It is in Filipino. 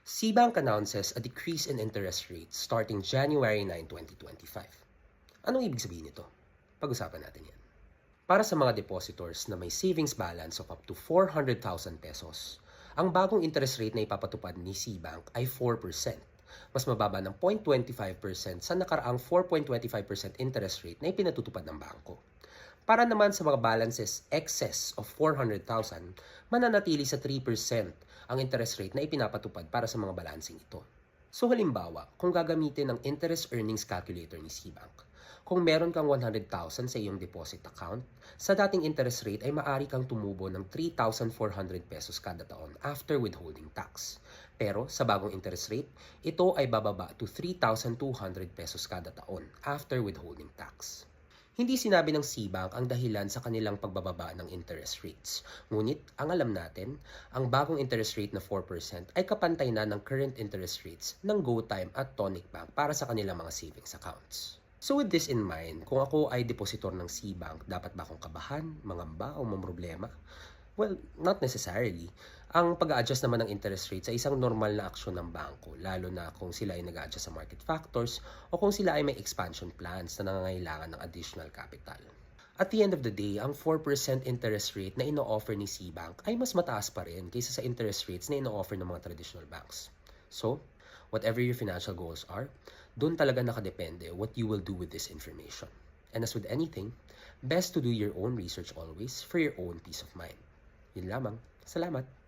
Cbank announces a decrease in interest rates starting January 9, 2025. Anong ibig sabihin nito? Pag-usapan natin yan. Para sa mga depositors na may savings balance of up to 400,000 pesos, ang bagong interest rate na ipapatupad ni Cbank ay 4%. Mas mababa ng 0.25% sa nakaraang 4.25% interest rate na ipinatutupad ng bangko. Para naman sa mga balances excess of 400,000, mananatili sa 3% ang interest rate na ipinapatupad para sa mga balansing ito. So halimbawa, kung gagamitin ang interest earnings calculator ni Cbank, kung meron kang 100,000 sa iyong deposit account, sa dating interest rate ay maaari kang tumubo ng 3,400 pesos kada taon after withholding tax. Pero sa bagong interest rate, ito ay bababa to 3,200 pesos kada taon after withholding tax. Hindi sinabi ng Cbank ang dahilan sa kanilang pagbababa ng interest rates. Ngunit, ang alam natin, ang bagong interest rate na 4% ay kapantay na ng current interest rates ng GoTyme at Tonic Bank para sa kanilang mga savings accounts. So with this in mind, kung ako ay depositor ng Cbank, dapat ba akong kabahan, mangamba o mamroblema? Well, not necessarily. Ang pag-a-adjust naman ng interest rates ay isang normal na aksyon ng bangko, lalo na kung sila ay nag-a-adjust sa market factors o kung sila ay may expansion plans na nangangailangan ng additional capital. At the end of the day, ang 4% interest rate na ino-offer ni Cbank ay mas mataas pa rin kaysa sa interest rates na ino-offer ng mga traditional banks. So, whatever your financial goals are, doon talaga nakadepende what you will do with this information. And as with anything, best to do your own research always for your own peace of mind. Yun lamang. Salamat!